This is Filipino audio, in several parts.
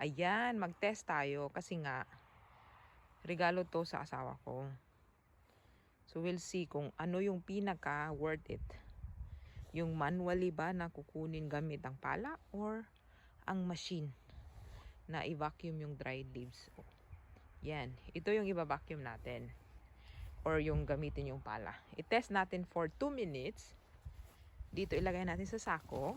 Ayan, mag-test tayo kasi nga regalo to sa asawa ko. So we'll see kung ano yung pinaka worth it. Yung manually ba na kukunin gamit ang pala or ang machine na i-vacuum yung dried leaves. Yan, ito yung i-vacuum natin or yung gamitin yung pala. I-test natin for 2 minutes. Dito ilagay natin sa sako.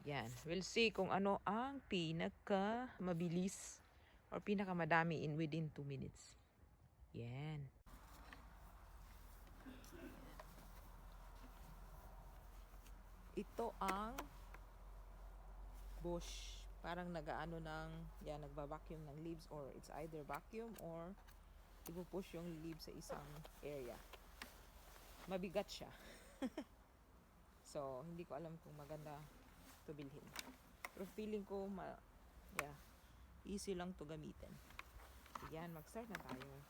Yan, we'll see kung ano ang pinaka mabilis or pinaka madami within 2 minutes. Yan. Ito ang bush. Parang nagaano ng, yan, nagba-vacuum ng leaves or it's either vacuum or ipupush yung leaves sa isang area. Mabigat siya. So, hindi ko alam kung maganda to bilhin. Pero feeling ko, yeah, easy lang to gamitin. Yan, mag-start na tayo.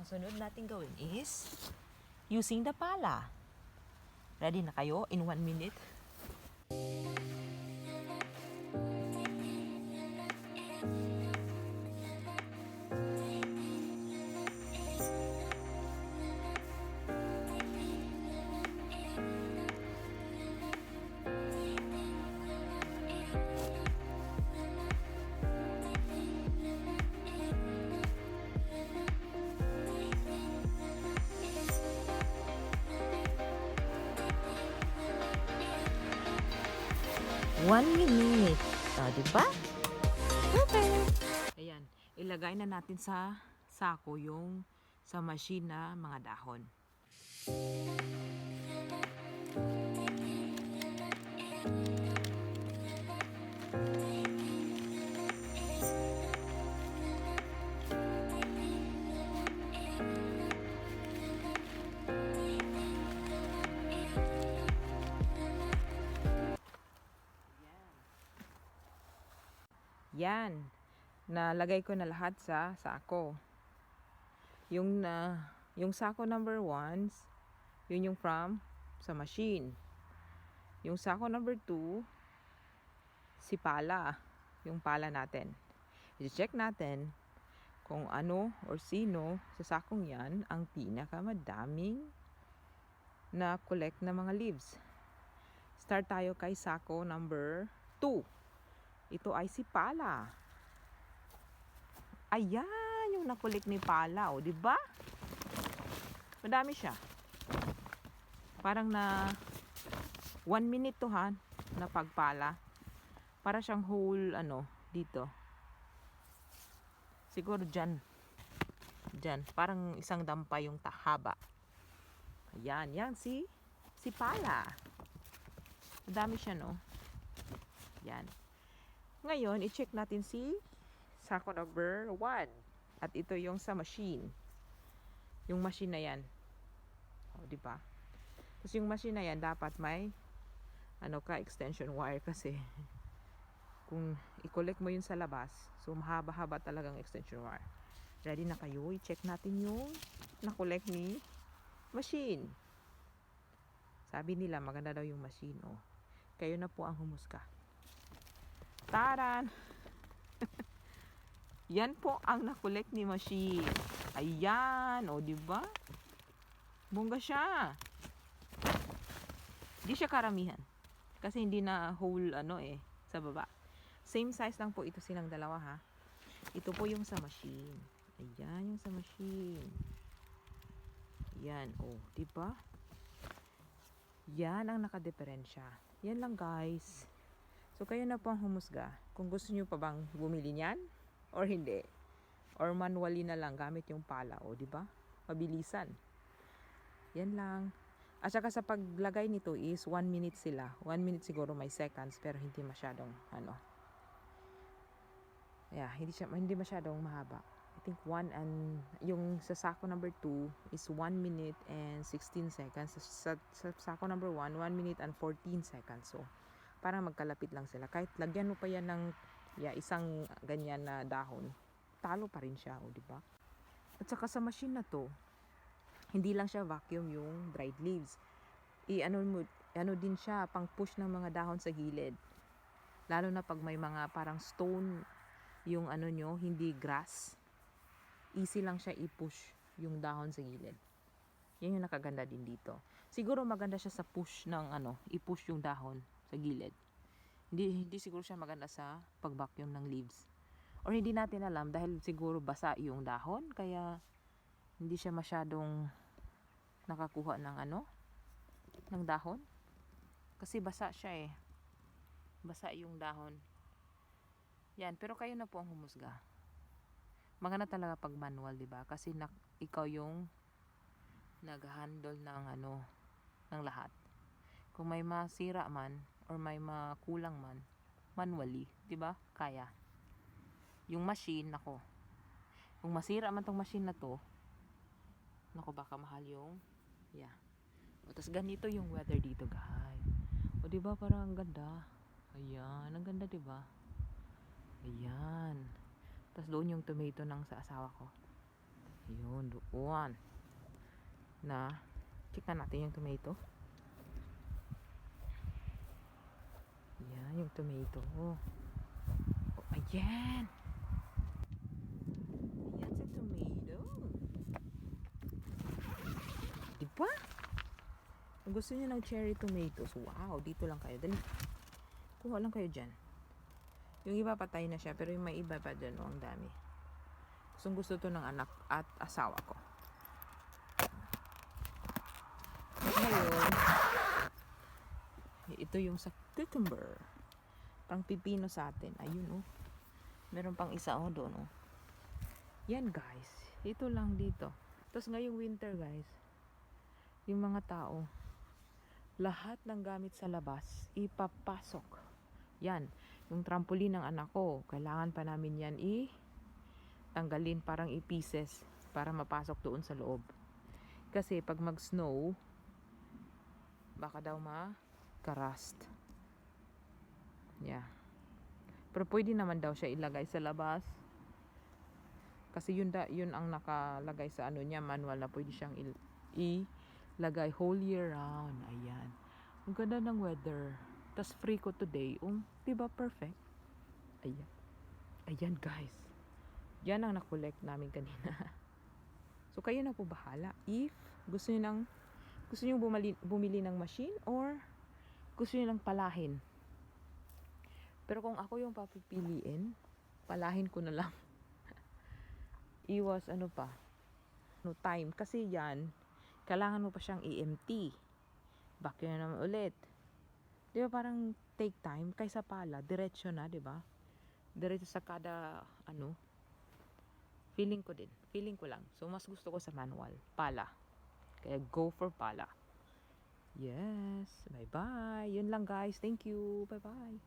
Ang sunod natin gawin is using the pala. Ready na kayo in 1 minute? One minute. O, diba? Okay. Ayan. Ilagay na natin sa sako yung sa machine na mga dahon. Yan. Nalagay ko na lahat sa sako. Yung sako number 1, yun yung from sa machine. Yung sako number 2, si pala. Yung pala natin. I-check natin kung ano or sino sa sakong yan ang pinakamadaming na collect na mga leaves. Start tayo kay sako number 2. Ito ay si pala. Ayan, yung nakulik ni pala, o, di ba? Madami siya. Parang na 1 minute to ha, na pagpala. Para siyang whole, dito. Siguro dyan. Dyan. Parang isang dampa yung haba. Ayan, yan si pala. Madami siya, no? Yan. Ngayon, i-check natin si sako number 1. At ito yung sa machine. Yung machine na yan. O, di ba? Tapos yung machine na yan, dapat may extension wire kasi kung i-collect mo yun sa labas, so mahaba-haba talagang extension wire. Ready na kayo? I-check natin yung na-collect ni machine. Sabi nila, maganda daw yung machine. O, kayo na po ang humusga. Taran! Yan po ang na-collect ni machine. Ayan, o, di ba? Bongga siya. Di siya karamihan. Kasi hindi na whole sa baba. Same size lang po ito silang dalawa ha. Ito po yung sa machine. Ayan yung sa machine. Yan, oh, diba? Yan ang nakadeferensya. Yan lang guys. So kayo na po ang humusga. Kung gusto nyo pa bang bumili niyan or hindi. Or manually na lang gamit yung pala, oh, diba? Mabilisan. Yan lang. At saka sa paglagay nito is 1 minute sila. 1 minute siguro may seconds pero hindi masyadong ano. Yeah, hindi masyadong mahaba. I think 1 and yung sa sako number 2 is 1 minute and 16 seconds. Sa sako number 1, 1 minute and 14 seconds. So, parang magkalapit lang sila. Kahit lagyan mo pa yan ng isang ganyan na dahon, talo pa rin siya, di ba? At saka sa machine na to, hindi lang siya vacuum yung dried leaves. Ano din siya, pang push ng mga dahon sa gilid. Lalo na pag may mga parang stone yung ano nyo, hindi grass. Easy lang siya i-push yung dahon sa gilid. Yan yung nakaganda din dito. Siguro maganda siya sa push ng i-push yung dahon sa gilid. Hindi siguro siya maganda sa pag-vacuum ng leaves. Or hindi natin alam dahil siguro basa yung dahon kaya hindi siya masyadong nakakuha ng ng dahon. Kasi basa siya eh. Basa yung dahon. Yan, pero kayo na po ang humusga. Maganda talaga pag manual, 'di ba? Kasi ikaw yung nag-handle ng ng lahat. Kung may masira man or may makulang man, manually, 'di ba? Kaya. Yung machine, nako. Kung masira man tong machine na to, nako baka mahal yung O, tas ganito yung weather dito, guys. O, 'di ba parang ang ganda. Ayan, ang ganda, 'di ba? Ayan. Tas doon yung tomato ng sa asawa ko. Ayun, doon. Check na natin yung tomato. Ayan, yung tomato. Oh, ayan. Ayan sa tomato. Diba? Kung gusto niyo ng cherry tomatoes, wow, dito lang kayo. Dali. Kuha lang kayo dyan. Yung iba patay na siya, pero yung may iba pa dyan, ang dami. Gusto to ng anak at asawa ko. Ngayon, ito yung sa cucumber. Pang pipino sa atin. Ayun, oh. Meron pang isa, oh, doon, oh. Yan, guys. Ito lang dito. Tapos ngayong winter, guys, yung mga tao, lahat ng gamit sa labas, ipapasok. Yan. Yung trampoline ng anak ko, kailangan pa namin yan tanggalin, parang i-pieces para mapasok doon sa loob. Kasi pag mag-snow, baka daw ma-rust. Yeah. Pero pwede naman daw siya ilagay sa labas. Kasi yun ang nakalagay sa niya, manual na pwede siyang ilagay whole year round. Ayan. Ang ganda ng weather. Tas free ko today. Diba perfect? Ayan. Ayan, guys. Yan ang na-collect namin kanina. So kayo na po bahala. If gusto niyo bumili ng machine or gusto niyo lang palahin. Pero kung ako yung papipiliin, palahin ko na lang. Iwas time. Kasi yan, kailangan mo pa siyang i-empty. Vacuum naman ulit. Di ba parang take time kaysa pala, diretso na, di ba? Diretso sa kada feeling ko lang. So mas gusto ko sa manual, pala. Kaya go for pala. Yes, bye bye. Yun lang, guys. Thank you. Bye bye.